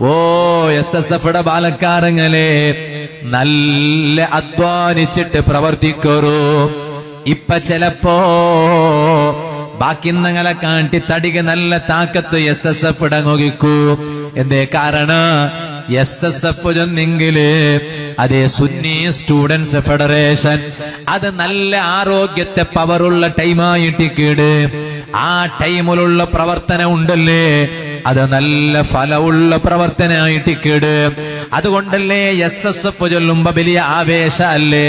ഓ SSF ബാലക്കാരങ്ങളെ, നല്ല അധ്വാനിച്ചിട്ട് പ്രവർത്തിക്കൂ. ഇപ്പൊ ചിലപ്പോ ബാക്കി നിങ്ങളെ കാട്ടി തടിക നല്ല താക്കത്ത് SSF നോക്കിക്കൂ. എന്തേ കാരണം? SSF ചെന്നെങ്കില് അതേ സുന്നി സ്റ്റുഡൻസ് ഫെഡറേഷൻ അത് നല്ല ആരോഗ്യത്തെ പവറുള്ള ടൈമായിട്ടിക്കീട്. ആ ടൈമിലുള്ള പ്രവർത്തനം ഉണ്ടല്ലേ, അത് നല്ല ഫലമുള്ള പ്രവർത്തനമായിട്ടിക്കീട്. അതുകൊണ്ടല്ലേ SSF ചൊല്ലുമ്പോ വലിയ ആവേശല്ലേ.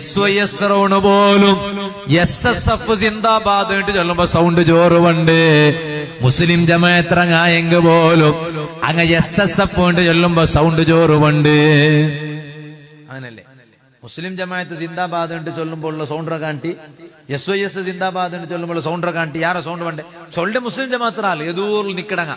SYS പോലും SSF സിന്ദാബാദ് ചൊല്ലുമ്പോ സൗണ്ട് ചോറുണ്ട്. മുസ്ലിം ജമാഅത്ത് പോലും അങ്ങ് SSF ചൊല്ലുമ്പോ സൗണ്ട് ചോറുണ്ട്. അങ്ങനല്ലേ? മുസ്ലിം ജമാഅത്ത് സിന്ദാബാദ് ചൊല്ലുമ്പോൾ ഉള്ള സൗണ്ടർ കാണ്ടി, SYS സിന്ദാബാദ് ചൊല്ലുമ്പോൾ സൗണ്ടർ കാണ്ടി. യാറ സൗണ്ട് വേണ്ടേ? ചൊല്ലെ മുസ്ലിം ജമാഅത്ത് എതൂറിൽ നിക്കടങ്ങ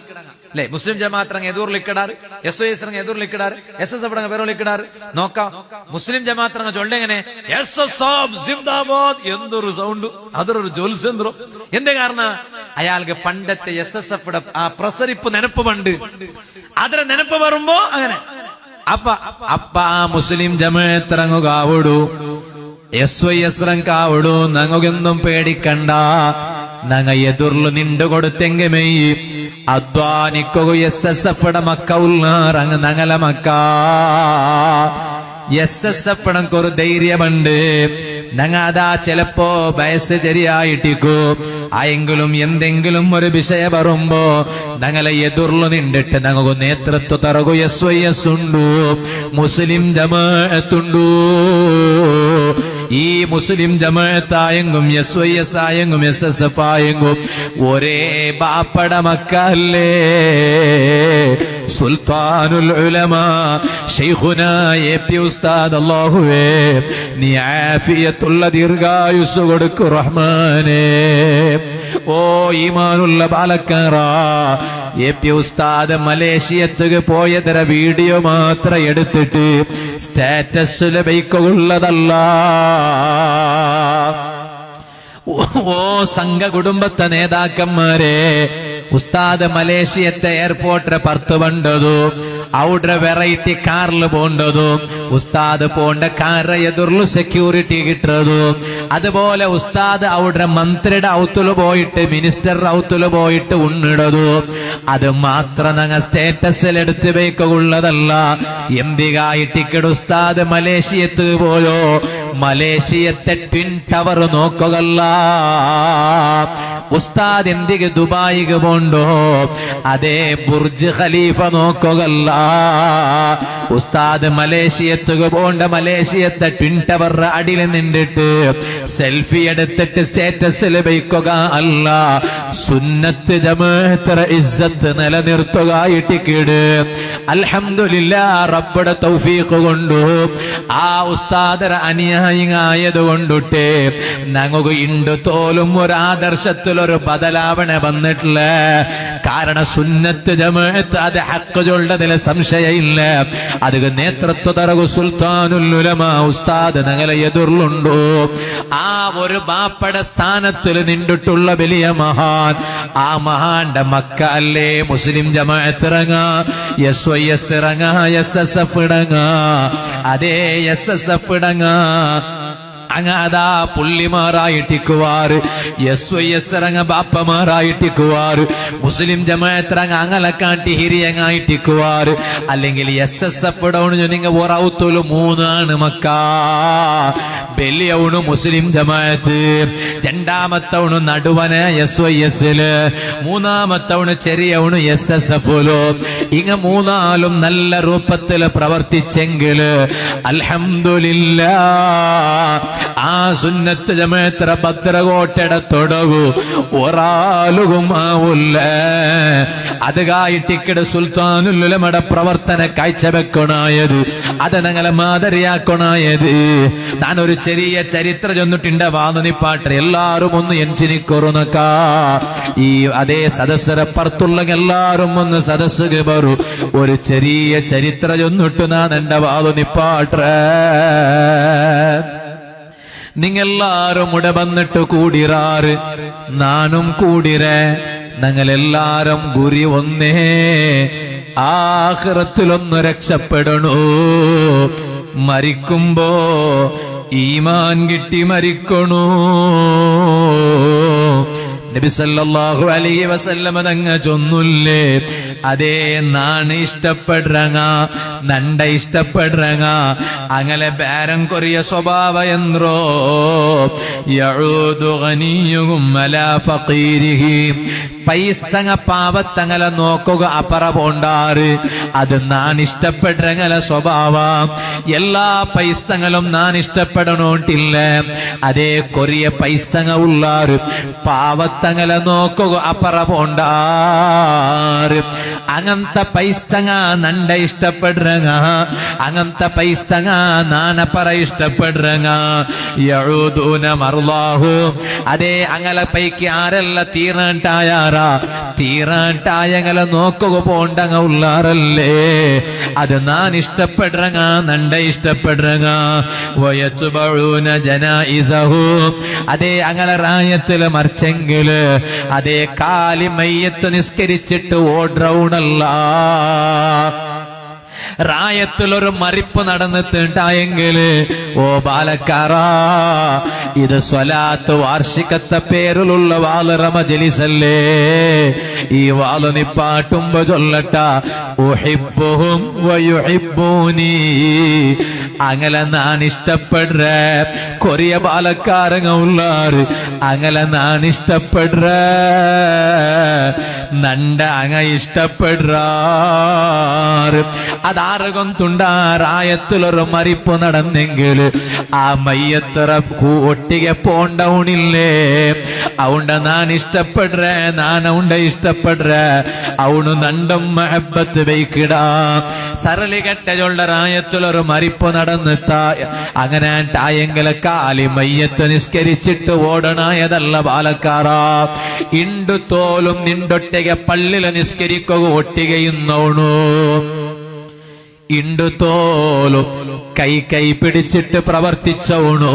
അല്ലെ? മുസ്ലിം ജമാഅത്ത് എതൂറിൽ ഇക്കടാറ്, SYS എതൂറിൽ ഇക്കടാറ്, SSF പേരോൾ ഇക്കടാറ്. നോക്കാം, മുസ്ലിം ജമാഅത്ത് ചൊല്ലെങ്ങനെ SSF സിന്ദാബാദ് എന്തൊരു സൗണ്ട്, അതൊരു ജോൽസെന്തോ. എന്തേ കാരണം? അയാൾക്ക് പണ്ടത്തെ SSF ആ പ്രസരിപ്പ് നെനപ്പ് പണ്ട് അതിന് നെനപ്പ് വരുമ്പോ അങ്ങനെ. അപ്പ ആ മുസ്ലിം ജമാഅത്ത് കാവിടു, SYS കാവിടു. ഞങ്ങൾക്കൊന്നും പേടിക്കണ്ട, ഞങ്ങ എതിർlu നിണ്ടു കൊടുത്തെങ്കിൽ അധ്വാനിക്കുക. SSF മക്ക ഉള്ളാറങ്ങ് ഞങ്ങളെ മക്ക. SSF ഒരു ധൈര്യമുണ്ട്. ഞങ്ങ അതാ ചിലപ്പോ വയസ്സ് ശരിയായിട്ടിക്കൂ. ആയെങ്കിലും എന്തെങ്കിലും ഒരു വിഷയം വരുമ്പോ ഞങ്ങളെ എതിർlu നിണ്ടിട്ട് ഞങ്ങൾക്ക് നേതൃത്വം തറകു. SYS ഉണ്ടു, മുസ്ലിം ജമാഅത്തുണ്ടു. ഈ മുസ്ലിം ജമാഅത്തായെങ്കും SYS ആയെങ്കും SSF ആയെങ്കും ഒരേ ബാപ്പട മക്കല്ലേ. സുൽത്താനുൽ ഉലമ ശൈഖുനാ AP ഉസ്താദ്, അല്ലാഹുവേ നീ ആഫിയത്തുള്ള ദീർഘായുസ് കൊടുക്കു റഹ്മാനേ. ഓ ഈമാനുള്ള ബാലക്കാറ, AP ഉസ്താദ് മലേഷ്യത്തേക്ക് പോയതര വീഡിയോ മാത്രം എടുത്തിട്ട് സ്റ്റാറ്റസിൽ വയ്ക്കുള്ളതല്ല. ഓ സംഘ കുടുംബത്തെ നേതാക്കന്മാരെ, ഉസ്താദ് മലേഷ്യത്തെ എയർപോർട്ടിൽ പുറത്തു വണ്ടതു, അവിടെ വെറൈറ്റി കാറിൽ പോണ്ടതു, ഉസ്താദ് പോണ്ട കാറ് എതിർlu സെക്യൂരിറ്റി കിട്ടതു. അതുപോലെ ഉസ്താദ് അവിടെ മന്ത്രിയുടെ ഔത്തുല് പോയിട്ട്, മിനിസ്റ്റർ ഔത്തുല് പോയിട്ട് ഉണ്ണിടതു. അത് മാത്രം ഞങ്ങൾ സ്റ്റേറ്റസിൽ എടുത്ത് വയ്ക്കുള്ളതല്ല. എന്തികായി ടിക്കറ്റ് ഉസ്താദ് മലേഷ്യത്ത് പോയോ? മലേഷ്യത്തെ ട്വിൻ ടവർ നോക്കുകല്ല. ഉസ്താദ് എന്തിക്ക് ദുബായിക്ക് പോണ്ടോ? അതേ ബുർജ് ഖലീഫ നോക്കുകല്ല. ഉസ്താദ് മലേഷ്യത്തുക്ക് പോണ്ട, മലേഷ്യത്തെ ട്വിൻ ടവർ അടിയിൽ നിന്നിട്ട് സെൽഫി എടുത്തിട്ട് സ്റ്റേറ്റസിൽ വയ്ക്കുക അല്ല. സുന്നത്ത് ജമാഅത്ത് ഇസ്സത്ത് നിലനിർത്തുകയായിട്ടിക്കീട്. അൽഹംദുലില്ലാഹ്, റബ്ബുടെ തൗഫീഖ് കൊണ്ടു ആ ഉസ്താദര അനുയായിയായത് കൊണ്ടിട്ട് ഞങ്ങൾക്ക് ഇണ്ട് തോലും ഒരു ആദർശത്തിലൊരു ബദലാവണ വന്നിട്ടില്ല. കാരണം സുന്നത്ത് ജമാഅത്ത് അത് ഹഖ് ചൊല്ലതിൽ സംശയമില്ല. അത് നേതൃത്വ തറകു സുൽത്താനുൽ ഉലമ ഉസ്താദ് ഞങ്ങളെ എതിർലുണ്ടോ? ആ ഒരു ബാപ്പയുടെ സ്ഥാനത്തിൽ നിന്നിട്ടുള്ള വലിയ മഹാൻ, ആ മഹാന്റെ മക്ക അല്ലേ മുസ്ലിം ജമാഅത്ത് ഇറങ്ങ, SYS ഇറങ്ങ, SSF ഇടങ്ങ. അതേ SSF ഇടങ്ങ. അങ്ങാതാ പുള്ളിമാറായിട്ടിക്കുവാറ്, SYS ഇറങ്ങ ബാപ്പമാറായിട്ടിക്കുവാറ്, മുസ്ലിം ജമാഅത്ത് ഇറങ്ങ അങ്ങനെ കാട്ടി ഹിരിയങ്ങായിട്ടിക്കുവാറ്. അല്ലെങ്കിൽ SSF ഇടവണ് നിങ്ങൾ ഒറൗത്തുല് 3 മക്ക. വലിയവണ് മുസ്ലിം ജമാഅത്ത്, രണ്ടാമത്തവണ് നടുവന് SYSല്, മൂന്നാമത്തവണ് ചെറിയവണ് SSFല്. ഇങ്ങ 3 നല്ല രൂപത്തില് പ്രവർത്തിച്ചെങ്കില് അൽഹംദുലില്ലാഹ് ആ സുന്നത്ത് ജമാഅത്ത് ഭദ്രകോട്ടയുടെ തൊടകു ഒരാളും ആവൂല്ല. അതുകായിട്ടിക്കട് സുൽത്താനുൽ ഉലമയുടെ പ്രവർത്തന കാഴ്ചവെക്കണായത്, അത് ഞങ്ങളെ മാതൃയാക്കണായത്. ഞാനൊരു ചെറിയ ചരിത്ര ചൊന്നിട്ടുണ്ട്. വാന്നുനിപ്പാട്ട് എല്ലാരും ഒന്ന് എഞ്ചിനിക്കൊറുന്നക്ക. ഈ അതേ സദസ്സരെ പുറത്തുള്ള എല്ലാരും ഒന്ന് സദസ്സുക വരൂ. ഒരു ചെറിയ ചരിത്ര ചൊന്നിട്ട് ഞാൻ എന്റെ വാതുനിപ്പാട്ട്. നിങ്ങളെല്ലാരും ഇവിടെ വന്നിട്ട് കൂടിറാറ്, നാനും കൂടിരേ. ഞങ്ങളെല്ലാരും ഗുരി ഒന്നേ, ആഖിറത്തിലൊന്ന് രക്ഷപ്പെടണോ. മരിക്കുമ്പോ ഈമാൻ കിട്ടി മരിക്കണോ. നബി സല്ലല്ലാഹു അലൈഹി വസല്ലമ തങ്ങ ചൊന്നുല്ലേ, അതേ നാണ് ഇഷ്ടപ്പെടുറങ്ങ, നണ്ട ഇഷ്ടപ്പെടുറങ്ങ. അങ്ങനെ ബേരം കൊറിയ സ്വഭാവ എന്ത്രോ യഊദു ഗനിയുഹും അലാ ഫഖീരിഹി. പൈസ്തങ്ങ പാവത്തങ്ങല നോക്കുക അപ്പറ പോണ്ടാറ്. അത് നാൻ ഇഷ്ടപ്പെടുറങ്ങല സ്വഭാവ. എല്ലാ പൈസ്തങ്ങളും നാൻ ഇഷ്ടപ്പെടണോട്ടില്ല. അതേ കൊറിയ പൈസ്തങ്ങ ഉള്ളാറ് പാവത്തങ്ങല നോക്കുക അപ്പറ പോണ്ടാറ്. അങ്ങനത്തെ പൈസ്തങ്ങ നണ്ട ഇഷ്ടപ്പെടുറങ്ങ, അങ്ങനത്തെ പൈസ്തങ്ങ നാനപ്പറ ഇഷ്ടപ്പെടുറങ്ങ. യഊദൂന മർളാഹു. അതേ അങ്ങനെ പൈക്ക് ആരല്ല തീറാണ്ടായാറാ, തീറാണ്ടായങ്ങളെ നോക്കുക പോണ്ടങ്ങ ഉള്ളാറല്ലേ. അത് നാൻ ഇഷ്ടപ്പെടുറങ്ങ, നണ്ട ഇഷ്ടപ്പെടുറങ്ങ. വയത്ബഊന ജനായിസഹു. അതേ അങ്ങനെ റായത്തില് മറിച്ചെങ്കില് അതേ കാലി മയ്യത്ത് നിസ്കരിച്ചിട്ട് ഓഡ്രൗണല്ല. റായത്തിലൊരു മറിപ്പ് നടന്നിട്ടുണ്ടായെങ്കില് ഓ ബാലക്കാരാ, ഇത് സ്വലാത്ത് വാർഷികത്തെ പേരിലുള്ള വാള് മജ്‌ലിസല്ലേ. ഈ വാള് നിപ്പാട്ടുമ്പോ ചൊല്ലട്ട ഉഹിബ്ബുഹും വയുഹിബ്ബൂനി. അങ്ങനെ നാൻ ഇഷ്ടപ്പെടുற കൊറിയ ബാലക്കാരങ്ങ ഉള്ളാറ്. അങ്ങനെ നാൻ ഇഷ്ടപ്പെടുற നണ്ട അങ്ങ ഇഷ്ടപ്പെടുറാറ്. അതാരകം തുണ്ടാറായത്തിലൊരു മരിപ്പ് നടന്നെങ്കിൽ ആ മയ്യത്തറ ഒട്ടിಗೆ പോണ്ടവണില്ലേ. അവണ്ട നാൻ ഇഷ്ടപ്പെടുற, നാൻ അവണ്ട ഇഷ്ടപ്പെടുற. അവണു നണ്ടും മഹബത്ത് വയ്ക്കിടാ. സരളികെട്ട ചൊല്ലറായത്തിലൊരു മരിപ്പ് നടന്നിട്ട അങ്ങനെ ടായെങ്കില് കാലി മയ്യത്ത് നിസ്കരിച്ചിട്ട് ഓടണായതല്ല ബാലക്കാറാ. ഇണ്ടു തോലും നിണ്ടൊട്ടിಗೆ പള്ളില് നിസ്കരിക്കുക ഒട്ടികയുന്നോണു. ഇണ്ടു തോലും കൈ പിടിച്ചിട്ട് പ്രവർത്തിച്ചോണോ.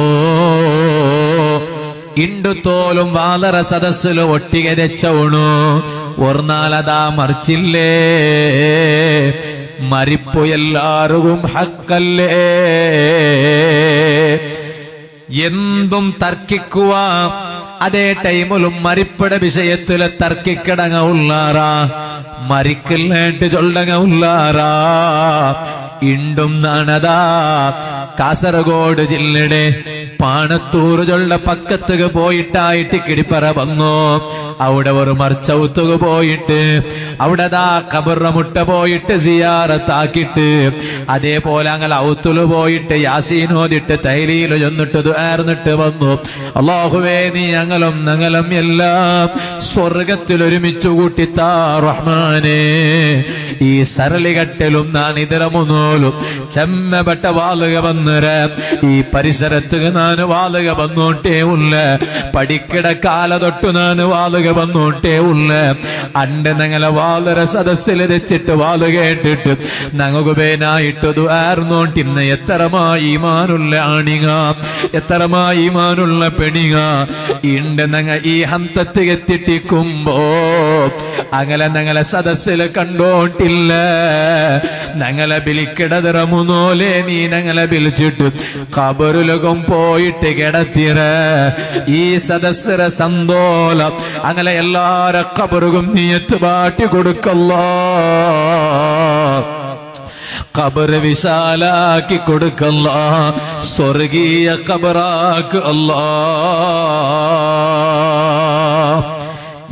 ഇണ്ടു തോലും വാലറ സദസ്സില് ഒട്ടിക തെച്ചോണു. ഒർനാലതാ മറിച്ചില്ലേ. മരിപ്പു എല്ലാവർക്കും ഹക്കല്ലേ. എന്തും തർക്കിക്കുക. അതേ ടൈമിലും മരിപ്പട വിഷയത്തില് തർക്കിക്കടങ്ങ ഉള്ളാറാ. മരിക്കില്ലേട്ട് ചൊല്ലങ്ങ ഉള്ളാറാ. ഇണ്ടും നാണതാ കാസർഗോഡ് ജില്ലയുടെ പാണത്തൂർ ചൊല്ല പക്കത്തുക പോയിട്ടായിട്ട് കിടിപ്പറ വന്നു. അവിടെ ഒരു മർച്ചൗത്തുക പോയിട്ട് അവിടെ ദാ ഖബറ മുട്ട പോയിട്ട് സിയാറത്താക്കിട്ട് അതേപോലെ അങ്ങനെ ഔത്തുല് പോയിട്ട് യാസീൻ ഓതിട്ട് തഹ്ലീൽ ചൊന്നിട്ട് ദുആർന്നിട്ട് വന്നു. അല്ലാഹുവേ, നീ ഞങ്ങളും എല്ലാം സ്വർഗത്തിൽ ഒരുമിച്ചു കൂട്ടിത്താ റഹ്മാനേ. ഈ സരളികട്ടിലും നാൻ ഇതിരമുന്നോലും ചെമ്മപ്പെട്ട വാളുക വന്നര ഈ പരിസരത്തുക നാന് വാളുക വന്നോട്ടേ ഉള്ള. പഠിക്കിട കാല തൊട്ടു നാന് വാളുക വന്നോട്ടേ ഉള്ള. അണ്ട് ഞങ്ങളെ വാളര സദസ്സിൽ വെച്ചിട്ട് വാള് കേട്ടിട്ട് ഞങ്ങൾക്ക് പേനായിട്ട് ദുആർന്നോട്ട് ഇന്ന് എത്രമായി ഈമാനുള്ള ആണിക, എത്രമായി ഈമാനുള്ള പെണിക. ഇണ്ട് ഞങ്ങ ഈ ഹന്തത്ത് എത്തിട്ടിക്കുമ്പോ അങ്ങനെ ഞങ്ങളെ സദസ്സിൽ കണ്ടോട്ടില്ല. ഞങ്ങളെ ബിലിക്കിടതിറമുന്നോലെ നീ ഞങ്ങളെ ബിലിച്ചിട്ട് ഖബറുലകം പോയിട്ട് കിടത്തിറ. ഈ സദസ്സിര സന്തോലം അങ്ങനെ എല്ലാര ഖബറുകും നീയത്ത് പാട്ടി കൊടുക്കല്ലോ. ഖബർ വിശാലാക്കി കൊടുക്കല്ല. സ്വർഗീയ ഖബറാക്ക് അല്ലാ.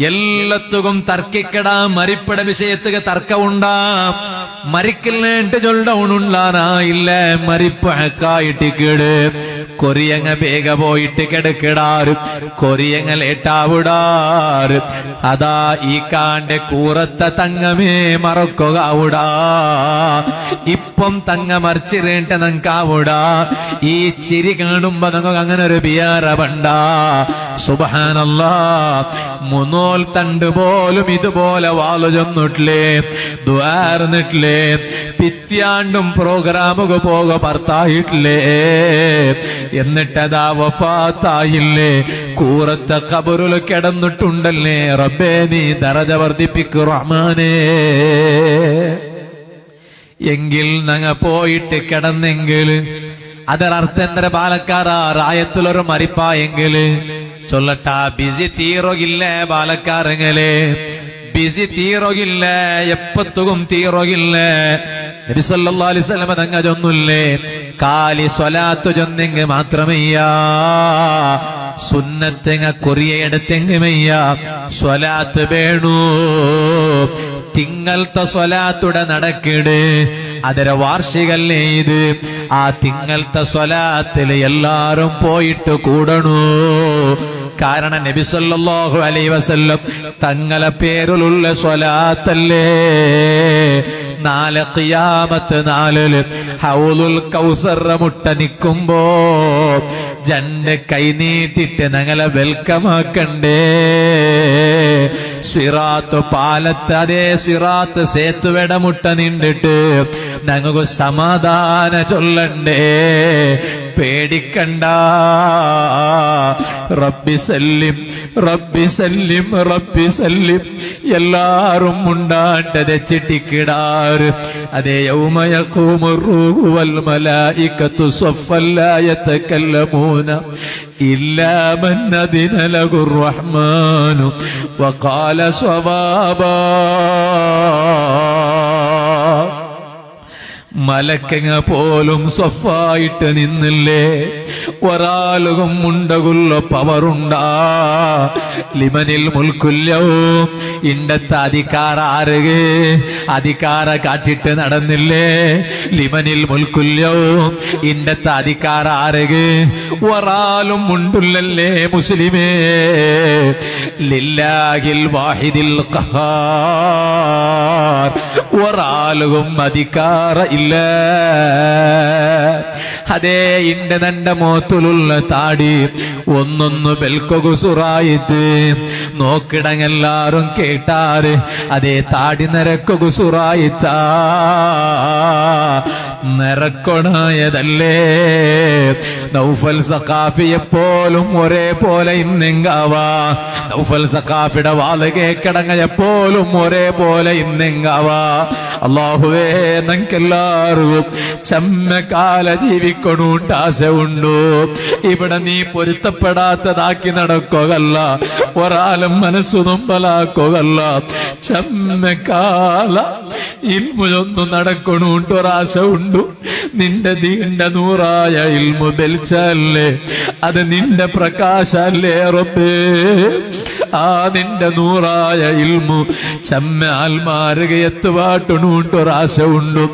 എല്ലാത്തും തർക്കിക്കട. മരിപ്പട വിഷയത്തുക തർക്കമുണ്ടാ. മരിക്കില്ലേട്ട് ചൊല്ലണുണ്ടാനാ ഇല്ല. മരിപ്പ് ഹക്കായിട്ട് കേട്. കൊറിയങ്ങ വേഗ പോയിട്ട് കിടക്കിടാറ്. കൊറിയങ്ങ ലേട്ടാവിടാറ്. അതാ ഈ കാണ്ട് കൂറത്ത തങ്ങമേ മറക്കുക അവിടാ. ഇപ്പം തങ്ങ മറിച്ചിരേണ്ട നങ്കാവിടാ. ഈ ചിരി കാണുമ്പോ നമുക്ക് അങ്ങനെ ഒരു ബിയാറ വണ്ട. സുബ്ഹാനല്ലാഹ്, മുന്നോൽ തണ്ട് പോലും ഇതുപോലെ വാളു ചെന്നിട്ടില്ലേ, ദുആർന്നിട്ടില്ലേ, പിത്യാണ്ടും പ്രോഗ്രാമുക പോക ഭർത്തായിട്ടില്ലേ. എന്നിട്ടതാ വഫാത്തായില്ലേ, കൂറത്ത ഖബറിൽ കിടന്നിട്ടുണ്ടല്ലേ. റബ്ബേ നീ ദറജ വർദ്ധിപ്പിക്കു റഹ്മാനേ. എങ്കിൽ ഞങ്ങ പോയിട്ട് കിടന്നെങ്കിൽ ಅದರರ್ಥೆಂದ್ರ ಬಾಲಕಾರ ರಾಯತ್ತುಲರು ಮರಿಪಾಯೆಂಗಲು ಚೊಲ್ಲಟ ಬಿಸಿ ತೀರೋಗಿಲ್ಲ ಬಾಲಕಾರಂಗಲೆ, ಬಿಸಿ ತೀರೋಗಿಲ್ಲ, എപ്പത്തും തീരോകില്ല. നബി സല്ലല്ലാഹു അലൈഹി വസല്ലം തങ്ങ ചൊന്നില്ലേ, കാലി സ്വലാത്തു ചൊന്നെങ്ക് മാത്രമയ്യ, സുന്നത്തെങ്ങ കൊറിയെടുത്തെങ്കുമയ്യ സ്വലാത്ത് വേണു. തിങ്കളത്തെ സ്വലാത്തുടെ നടക്കിട് ಅದರ ವಾರ್ಷಿಕಲ್ಲೇ ಇದು. ಆ ತಿಂಗಳത്തെ സ്വലാത്തിൽ എല്ലാരും പോയിട്ട് കൂടണു. കാരണം നബി സല്ലല്ലാഹു അലൈഹി വസല്ലം തങ്ങളെ പേരിലുള്ള സ്വലാത്തല്ലേ. നാളെ ഖിയാമത്ത് നാളില് ഹൗലുൽ കൗസർ മുട്ട നിൽക്കുമ്പോ രണ്ട് കൈ നീട്ടിട്ട് ഞങ്ങളെ വെൽക്കമാക്കണ്ടേ. സിറാത്ത് പാലത്ത്, അതേ സിറാത്ത് സേത്തുവയുടെ മുട്ട നീണ്ടിട്ട് ഞങ്ങൾക്ക് സമാധാന ചൊല്ലണ്ടേ. പേടിക്കണ്ട. റബ്ബി സല്ലിം റബ്ബി സല്ലിം റബ്ബി സല്ലിം എല്ലാരും മുണ്ടാണ്ടത് ചിട്ടിക്കിടാറ്. അതേ യൗമ യഖൂമുർ റൂഹു വൽ മലായികത്തു സഫ്ഫൻ ലാ യതകല്ലമൂന ഇല്ലാ മൻ അദിന ലഹുർ റഹ്മാനു വഖാല സ്വവാബാ. മലക്കങ്ങ പോലും സ്വഫായിട്ട് നിന്നില്ലേ. ഒരാളും ഉണ്ടകുള്ള പവറുണ്ടാ. ലിമനിൽ മുൽക്കുല്ലോ, ഇണ്ടത്തെ അധികാര ആറുകെ അധികാര കാട്ടിട്ട് നടന്നില്ലേ. ലിമനിൽ മുൽക്കുല്ലോ, ഇണ്ടത്തെ അധികാര ആറുകെ ഒരാളും ഉണ്ടുള്ളല്ലേ മുസ്ലിമേ. ലില്ലാഹിൽ വാഹിദിൽ ഖഹാർ, ഒരാളും അധികാര ഇല്ല. അതേ ഇണ്ട് നണ്ട മോത്തുലുള്ള താടി ഒന്നൊന്നു ബെൽക്കൊകുസുറായിട്ട് നോക്കിടങ്ങെല്ലാരും കേട്ടാറ്. അതേ താടി നിരക്കൊകുസുറായിത്താ നിറക്കൊണായതല്ലേ. നൗഫൽ സഖാഫി എപ്പോലും ഒരേ പോലെ ഇന്നെങ്കാവാ. നൗഫൽ സഖാഫിയുടെ വാല് കേക്കടങ്ങ എപ്പോലും ഒരേ പോലെ ഇന്നെങ്കാവാ. അല്ലാഹുവേ നമുക്കെല്ലാവർക്കും ചമ്മക്കാല ജീവിക്കണുണ്ട് ആശ ഉണ്ടു. ഇവിടെ നീ പൊരുത്തപ്പെടാത്തതാക്കി നടക്കുകയല്ല, ഒരാളും മനസ്സു നൊമ്പലാക്കുകയല്ല. ചമ്മക്കാല ഇൽമുലൊന്നു നടക്കണുണ്ട് ഒരാശ ഉണ്ടു. നിന്റെ നീണ്ട നൂറായ ഇൽമു ബെൽച്ചല്ലേ, അത് നിന്റെ പ്രകാശല്ലേ റബ്ബേ. ആ നിന്റെ നൂറായ ഇൽമു ചമ്മ ആൽമാരുകയെത്തുവാട്ടണുണ്ട് ഒരാശ ഉണ്ടു.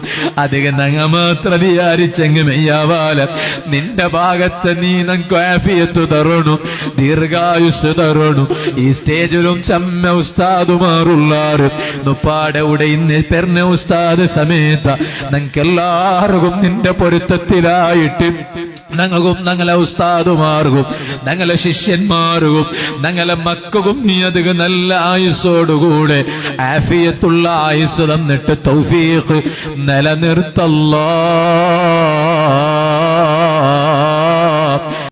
അധികം ഞങ്ങ മാത്രം വിചാരിച്ചെങ്ങ് മെയ്യാവാല. നിന്റെ ഭാഗത്ത് നീ നമുക്ക് ആഫിയത്ത് തരണു, ദീർഘായുസ് തരണു. ഈ സ്റ്റേജിലും ചമ്മ ഉസ്താദുമാറുള്ളാറ് നുപ്പാടെ ഉടെ ഇന്ന് പെർന്ന ഉസ്താദ് സമേത ഞങ്ങൾക്കെല്ലാവർക്കും നിന്റെ പൊരുത്തത്തിലായിട്ട് ഞങ്ങൾക്കും ഞങ്ങളെ ഉസ്താദുമാർക്കും ഞങ്ങളെ ശിഷ്യന്മാർക്കും ഞങ്ങളെ മക്കൾക്കും നീ അധികം നല്ല ആയുസ്സോടുകൂടെ ആഫിയത്തുള്ള ആയുസ് തന്നിട്ട് തൗഫീഖ് നിലനിർത്തല്ലാ.